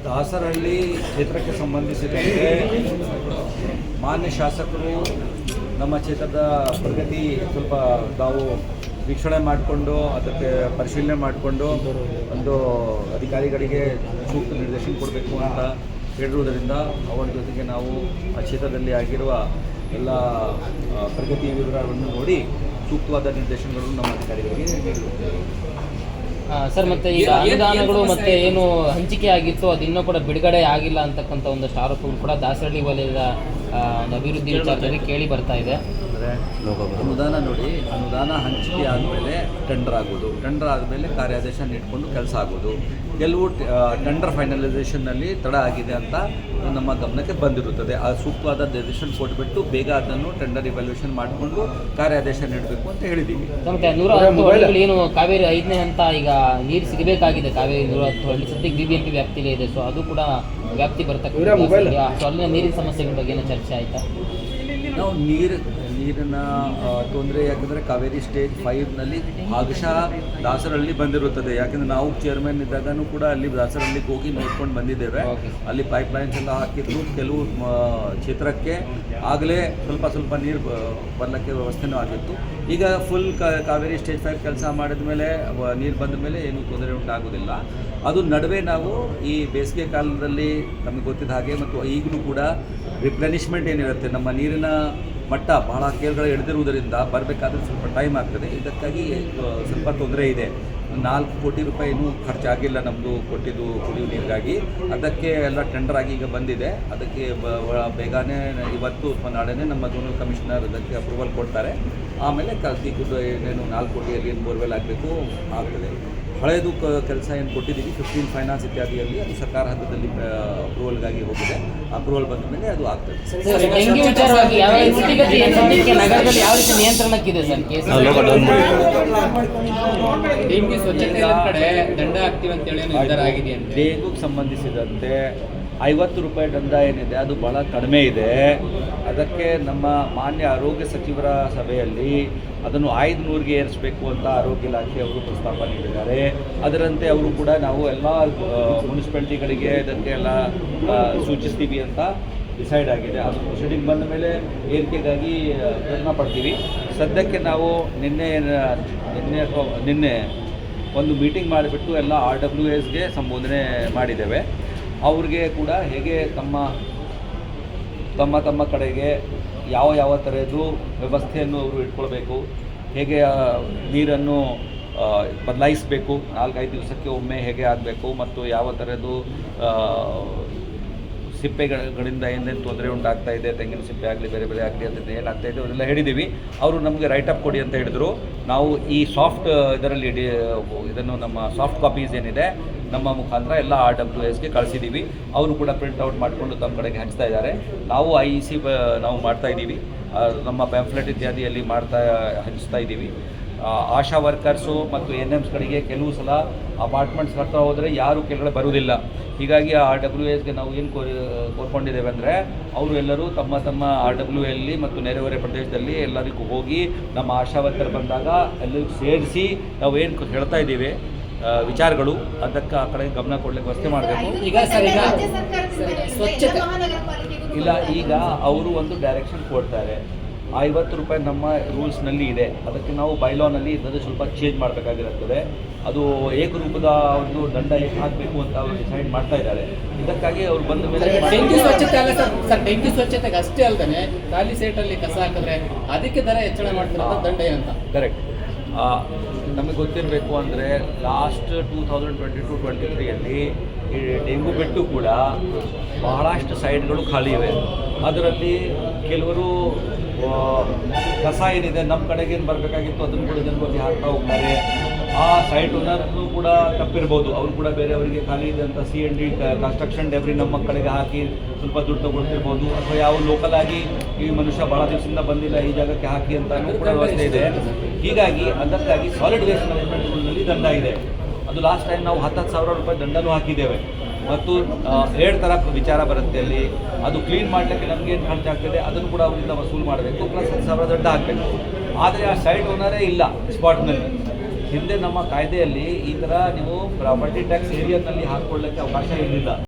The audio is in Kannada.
ದಾಸರಹಳ್ಳಿ ಕ್ಷೇತ್ರಕ್ಕೆ ಸಂಬಂಧಿಸಿದಂತೆ ಮಾನ್ಯ ಶಾಸಕರು ನಮ್ಮ ಕ್ಷೇತ್ರದ ಪ್ರಗತಿ ಸ್ವಲ್ಪ ತಾವು ವೀಕ್ಷಣೆ ಮಾಡಿಕೊಂಡು ಅದಕ್ಕೆ ಪರಿಶೀಲನೆ ಮಾಡಿಕೊಂಡು ಒಂದು ಅಧಿಕಾರಿಗಳಿಗೆ ಸೂಕ್ತ ನಿರ್ದೇಶನ ಕೊಡಬೇಕು ಅಂತ ಹೇಳಿರುವುದರಿಂದ ಅವರ ಜೊತೆಗೆ ನಾವು ಆ ಕ್ಷೇತ್ರದಲ್ಲಿ ಆಗಿರುವ ಎಲ್ಲ ಪ್ರಗತಿ ವಿವರವನ್ನು ನೋಡಿ ಸೂಕ್ತವಾದ ನಿರ್ದೇಶನಗಳನ್ನು ನಮ್ಮ ಅಧಿಕಾರಿಗಳಿಗೆ ನೀಡಿರುತ್ತೇವೆ. ಸರ್, ಮತ್ತೆ ಈಗ ಅನುದಾನಗಳು ಮತ್ತೆ ಏನು ಹಂಚಿಕೆ ಆಗಿತ್ತು ಅದು ಇನ್ನೂ ಕೂಡ ಬಿಡುಗಡೆ ಆಗಿಲ್ಲ ಅಂತಕ್ಕಂಥ ಒಂದಷ್ಟು ಆರೋಪಗಳು ಕೂಡ ದಾಸರಳ್ಳಿ ವಲಯದ ಒಂದು ಅಭಿವೃದ್ಧಿ ವಿಚಾರದಲ್ಲಿ ಕೇಳಿ ಬರ್ತಾ ಇದೆ. ಅಂದರೆ ಅನುದಾನ ನೋಡಿ, ಅನುದಾನ ಹಂಚಿಕೆ ಆದಮೇಲೆ ಟೆಂಡರ್ ಆಗೋದು, ಟೆಂಡರ್ ಆದಮೇಲೆ ಕಾರ್ಯಾದೇಶ ನೀಡಿಕೊಂಡು ಕೆಲಸ ಆಗೋದು. ಕೆಲವು ಟೆಂಡರ್ ಫೈನಲೈಸೇಷನ್ನಲ್ಲಿ ತಡ ಆಗಿದೆ ಅಂತ ನಮ್ಮ ಗಮನಕ್ಕೆ ಬಂದಿರುತ್ತದೆ. ಆ ಸೂಕ್ತವಾದ ನಿರ್ದೇಶನ ಕೊಟ್ಬಿಟ್ಟು ಬೇಗ ಅದನ್ನು ಟೆಂಡರ್ ಇವ್ಯಾಲ್ಯೂಯೇಷನ್ ಮಾಡಿಕೊಂಡು ಕಾರ್ಯಾದೇಶ ನೀಡಬೇಕು ಅಂತ ಹೇಳಿದ್ದೀವಿ. ಮತ್ತೆ 110 ಏನು ಕಾವೇರಿ 5ನೇ ಹಂತ ಈಗ ನೀರು ಸಿಗಬೇಕಾಗಿದೆ. ಕಾವೇರಿ 110 ಹಳ್ಳಿ ಸದ್ಯಕ್ಕೆ BBMP ವ್ಯಾಪ್ತಿಲೇ ಇದೆ. ಸೊ ಅದು ಕೂಡ ವ್ಯಾಪ್ತಿ ಬರ್ತಕ್ಕಂಥ ಅಲ್ಲಿನ ನೀರಿನ ಸಮಸ್ಯೆಗಳ ಬಗ್ಗೆ ಏನೋ ಚರ್ಚೆ ಆಯಿತಾ? ನಾವು ನೀರಿನ ತೊಂದರೆ ಯಾಕಂದರೆ ಕಾವೇರಿ ಸ್ಟೇಜ್ 5ನಲ್ಲಿ ಭಾಗಶಃ ದಾಸರಹಳ್ಳಿ ಬಂದಿರುತ್ತದೆ. ಯಾಕೆಂದರೆ ನಾವು ಚೇರ್ಮನ್ ಇದ್ದಾಗೂ ಕೂಡ ಅಲ್ಲಿ ದಾಸರಹಳ್ಳಿಗೆ ಹೋಗಿ ನೋಡ್ಕೊಂಡು ಬಂದಿದ್ದೇವೆ. ಅಲ್ಲಿ ಪೈಪ್ ಲೈನ್ಸ್ ಎಲ್ಲ ಹಾಕಿದ್ರು. ಕೆಲವು ಕ್ಷೇತ್ರಕ್ಕೆ ಆಗಲೇ ಸ್ವಲ್ಪ ನೀರು ಬರಲಿಕ್ಕೆ ವ್ಯವಸ್ಥೆನೂ ಆಗಿತ್ತು. ಈಗ ಫುಲ್ ಕಾವೇರಿ ಸ್ಟೇಜ್ 5 ಕೆಲಸ ಮಾಡಿದ ಮೇಲೆ ನೀರು ಬಂದ ಮೇಲೆ ಏನೂ ತೊಂದರೆ ಉಂಟಾಗೋದಿಲ್ಲ. ಅದು ನಡುವೆ ನಾವು ಈ ಬೇಸಿಗೆ ಕಾಲದಲ್ಲಿ ನಮಗೆ ಗೊತ್ತಿದ್ದ ಹಾಗೆ ಮತ್ತು ಈಗಲೂ ಕೂಡ ರಿಪ್ಲೆನಿಶ್ಮೆಂಟ್ ಏನಿರುತ್ತೆ, ನಮ್ಮ ನೀರಿನ ಮಟ್ಟ ಬಹಳ ಕೆಳಗಡೆ ಇಳಿದಿರುವುದರಿಂದ ಬರಬೇಕಾದ್ರೆ ಸ್ವಲ್ಪ ಟೈಮ್ ಆಗ್ತದೆ. ಇದಕ್ಕಾಗಿ ಸ್ವಲ್ಪ ತೊಂದರೆ ಇದೆ. 4 ಕೋಟಿ ರೂಪಾಯಿ ಇನ್ನೂ ಖರ್ಚಾಗಿಲ್ಲ ನಮ್ಮದು ಕೊಟ್ಟಿದ್ದು ಕುಡಿಯುವ ನೀರಿಗಾಗಿ. ಅದಕ್ಕೆ ಎಲ್ಲ ಟೆಂಡರ್ ಆಗಿ ಈಗ ಬಂದಿದೆ. ಅದಕ್ಕೆ ಬೇಗನೆ ಇವತ್ತು ಅಥವಾ ನಾಳೆನೇ ನಮ್ಮ ಝೋನಲ್ ಕಮಿಷನರ್ ಅದಕ್ಕೆ ಅಪ್ರೂವಲ್ ಕೊಡ್ತಾರೆ. ಆಮೇಲೆ ಏನೇನು 4 ಕೋಟಿಯಲ್ಲಿ ಏನು ಬೋರ್ವೆಲ್ ಆಗಬೇಕು ಆಗ್ತದೆ. ಹಳೆಯದು ಕೆಲಸ ಏನು ಕೊಟ್ಟಿದ್ದೀವಿ 15 ಫೈನಾನ್ಸ್ ಇತ್ಯಾದಿಯಲ್ಲಿ ಅದು ಸರ್ಕಾರ ಹಂತದಲ್ಲಿ ಅಪ್ರೂವಲ್ಗಾಗಿ ಹೋಗಿದೆ. ಅಪ್ರೂವಲ್ ಬಂದ ಮೇಲೆ ಅದು ಆಗ್ತದೆ. ನಗರದಲ್ಲಿ ಯಾವ ರೀತಿ ನಿಯಂತ್ರಣಕ್ಕಿದೆ ಸರ್ ಕೇಸ್? ಡೆಂಗೂಗೆ ಸಂಬಂಧಿಸಿದಂತೆ 50 ರೂಪಾಯಿ ದಂಡ ಏನಿದೆ ಅದು ಭಾಳ ಕಡಿಮೆ ಇದೆ. ಅದಕ್ಕೆ ನಮ್ಮ ಮಾನ್ಯ ಆರೋಗ್ಯ ಸಚಿವರ ಸಭೆಯಲ್ಲಿ ಅದನ್ನು 500ಗೆ ಏರಿಸಬೇಕು ಅಂತ ಆರೋಗ್ಯ ಇಲಾಖೆಯವರು ಪ್ರಸ್ತಾಪ ನೀಡಿದ್ದಾರೆ. ಅದರಂತೆ ಅವರು ಕೂಡ ನಾವು ಎಲ್ಲ ಮುನ್ಸಿಪಾಲ್ಟಿಗಳಿಗೆ ಇದಕ್ಕೆ ಎಲ್ಲ ಸೂಚಿಸ್ತೀವಿ ಅಂತ ಡಿಸೈಡ್ ಆಗಿದೆ. ಅದು ಪ್ರೊಸೀಡಿಂಗ್ ಬಂದ ಮೇಲೆ ಏರಿಕೆಗಾಗಿ ಪ್ರಯತ್ನ ಪಡ್ತೀವಿ. ಸದ್ಯಕ್ಕೆ ನಾವು ನಿನ್ನೆ ಒಂದು ಮೀಟಿಂಗ್ ಮಾಡಿಬಿಟ್ಟು ಎಲ್ಲ RWSಗೆ ಸಂಬೋಧನೆ ಮಾಡಿದ್ದೇವೆ. ಅವ್ರಿಗೆ ಕೂಡ ಹೇಗೆ ತಮ್ಮ ಕಡೆಗೆ ಯಾವ ಥರದ್ದು ವ್ಯವಸ್ಥೆಯನ್ನು ಅವರು ಇಟ್ಕೊಳ್ಬೇಕು, ಹೇಗೆ ನೀರನ್ನು ಬದಲಾಯಿಸಬೇಕು, 4-5 ದಿವಸಕ್ಕೆ ಒಮ್ಮೆ ಹೇಗೆ ಆಗಬೇಕು, ಮತ್ತು ಯಾವ ಥರದ್ದು ಸಿಪ್ಪೆಗಳಿಂದ ಏನೇನು ತೊಂದರೆ ಉಂಟಾಗ್ತಾ ಇದೆ, ತೆಂಗಿನ ಸಿಪ್ಪೆ ಆಗಲಿ ಬೇರೆ ಆಗಲಿ ಅಂತ ಏನಾಗ್ತಾ ಇದೆ ಅವರೆಲ್ಲ ಹೇಳಿದ್ದೀವಿ. ಅವರು ನಮಗೆ ರೈಟಪ್ ಕೊಡಿ ಅಂತ ಹೇಳಿದರು. ನಾವು ಈ ಸಾಫ್ಟ್ ಇದರಲ್ಲಿ ಇದನ್ನು ನಮ್ಮ ಸಾಫ್ಟ್ ಕಾಪೀಸ್ ಏನಿದೆ ನಮ್ಮ ಮುಖಾಂತರ ಎಲ್ಲ RWSಗೆ ಕಳಿಸಿದ್ದೀವಿ. ಅವರು ಕೂಡ ಪ್ರಿಂಟ್ಔಟ್ ಮಾಡಿಕೊಂಡು ತಮ್ಮ ಕಡೆಗೆ ಹಂಚ್ತಾ ಇದ್ದಾರೆ. ನಾವು IEC ನಾವು ಮಾಡ್ತಾ ಇದ್ದೀವಿ. ನಮ್ಮ ಪ್ಯಾಂಫ್ಲೆಟ್ ಇತ್ಯಾದಿಯಲ್ಲಿ ಹಂಚ್ತಾ ಇದ್ದೀವಿ. ಆಶಾ ವರ್ಕರ್ಸು ಮತ್ತು NMSಗಳಿಗೆ ಕೆಲವು ಸಲ ಅಪಾರ್ಟ್ಮೆಂಟ್ಸ್ ಕಟ್ತಾ ಹೋದರೆ ಯಾರು ಕೆಳಗಡೆ ಬರುವುದಿಲ್ಲ. ಹೀಗಾಗಿ RWSಗೆ ನಾವು ಏನು ಕೋರ್ಕೊಂಡಿದ್ದೇವೆ ಅಂದರೆ ಅವರು ಎಲ್ಲರೂ ತಮ್ಮ RWL ಮತ್ತು ನೆರೆಹೊರೆ ಪ್ರದೇಶದಲ್ಲಿ ಎಲ್ಲರಿಗೂ ಹೋಗಿ ನಮ್ಮ ಆಶಾ ವರ್ಕರ್ ಬಂದಾಗ ಎಲ್ಲರಿಗೂ ಸೇರಿಸಿ ನಾವು ಏನು ಹೇಳ್ತಾ ಇದ್ದೀವಿ ವಿಚಾರಗಳು ಅದಕ್ಕೆ ಆ ಕಡೆ ಗಮನ ಕೊಡಲಿಕ್ಕೆ ವ್ಯವಸ್ಥೆ ಮಾಡಬೇಕು. ಇಲ್ಲ, ಈಗ ಅವರು ಒಂದು ಡೈರೆಕ್ಷನ್ ಕೊಡ್ತಾರೆ. 50 ರೂಪಾಯಿ ನಮ್ಮ ರೂಲ್ಸ್ನಲ್ಲಿ ಇದೆ. ಅದಕ್ಕೆ ನಾವು ಬೈಲಾನಲ್ಲಿ ಇದನ್ನು ಸ್ವಲ್ಪ ಚೇಂಜ್ ಮಾಡಬೇಕಾಗಿರುತ್ತದೆ. ಅದು ಏಕರೂಪದ ಒಂದು ದಂಡ ಎಷ್ಟು ಹಾಕಬೇಕು ಅಂತ ಅವರು ಡಿಸೈಡ್ ಮಾಡ್ತಾ ಇದ್ದಾರೆ. ಇದಕ್ಕಾಗಿ ಅವರು ಬಂದ ಮೇಲೆ ಡೆಂಗ್ಯೂ ಸ್ವಚ್ಛತೆ ಅಲ್ಲ ಸರ್, ಡೆಂಗ್ಯೂ ಸ್ವಚ್ಛತೆಗೆ ಅಷ್ಟೇ ಅಲ್ಲದೆ ಖಾಲಿ ಸೈಟಲ್ಲಿ ಕಸ ಹಾಕಿದ್ರೆ ಅದಕ್ಕೆ ದರ ಹೆಚ್ಚಳ ಮಾಡ್ತಾರೆ ದಂಡ ಏನಂತ. ಕರೆಕ್ಟ್. ನಮಗೆ ಗೊತ್ತಿರಬೇಕು ಅಂದರೆ ಲಾಸ್ಟ್ 2022-23ಯಲ್ಲಿ ಈ ಡೆಂಗು ಬಿಟ್ಟು ಕೂಡ ಬಹಳಷ್ಟು ಸೈಟ್ಗಳು ಖಾಲಿ ಇವೆ. ಅದರಲ್ಲಿ ಕೆಲವರು ಕಸ ಏನಿದೆ ನಮ್ಮ ಕಡೆಗೇನು ಬರಬೇಕಾಗಿತ್ತು ಅದನ್ನು ಕೂಡ ಜನರಿಗೆ ಹಾಕ್ತಾ ಹೋಗ್ತಾರೆ. ಆ ಸೈಟ್ ಓನರ್ನು ಕೂಡ ತಪ್ಪಿರ್ಬೋದು. ಅವರು ಕೂಡ ಬೇರೆಯವರಿಗೆ ಖಾಲಿ ಇದೆ ಅಂತ C&D ಕನ್ಸ್ಟ್ರಕ್ಷನ್ ಡೆಬ್ರಿ ನಮ್ಮ ಕಡೆಗೆ ಹಾಕಿ ಸ್ವಲ್ಪ ದುಡ್ಡು ತಗೊಳ್ತಿರ್ಬೋದು. ಅಥವಾ ಯಾವ ಲೋಕಲ್ ಆಗಿ ಈ ಮನುಷ್ಯ ಭಾಳ ದಿವಸದಿಂದ ಬಂದಿಲ್ಲ ಈ ಜಾಗಕ್ಕೆ ಹಾಕಿ ಅಂತಲೂ ಕೂಡ ವ್ಯವಸ್ಥೆ ಇದೆ. ಹೀಗಾಗಿ ಅದಕ್ಕಾಗಿ ಸಾಲಿಡ್ ವೇಸ್ಟ್ ಮ್ಯಾನೇಜ್ಮೆಂಟ್ ರೂಲ್ನಲ್ಲಿ ದಂಡ ಇದೆ. ಅದು ಲಾಸ್ಟ್ ಟೈಮ್ ನಾವು 10,000 ರೂಪಾಯಿ ದಂಡನೂ ಹಾಕಿದ್ದೇವೆ. ಮತ್ತು 2 ಥರ ವಿಚಾರ ಬರುತ್ತೆ ಅಲ್ಲಿ. ಅದು ಕ್ಲೀನ್ ಮಾಡಲಿಕ್ಕೆ ನಮಗೇನು ಖರ್ಚಾಗ್ತದೆ ಅದನ್ನು ಕೂಡ ಅವರಿಂದ ವಸೂಲು ಮಾಡಬೇಕು, ಪ್ಲಸ್ 10,000 ದಂಡ ಹಾಕಬೇಕು. ಆದರೆ ಆ ಸೈಟ್ ಓನರೇ ಇಲ್ಲ ಸ್ಪಾಟ್ನಲ್ಲಿ. ಹಿಂದೆ ನಮ್ಮ ಕಾಯ್ದೆಯಲ್ಲಿ ಈ ಥರ ನೀವು ಪ್ರಾಪರ್ಟಿ ಟ್ಯಾಕ್ಸ್ ಏರಿಯಾದಲ್ಲಿ ಹಾಕ್ಕೊಳ್ಳೋಕ್ಕೆ ಅವಕಾಶ ಇರಲಿಲ್ಲ.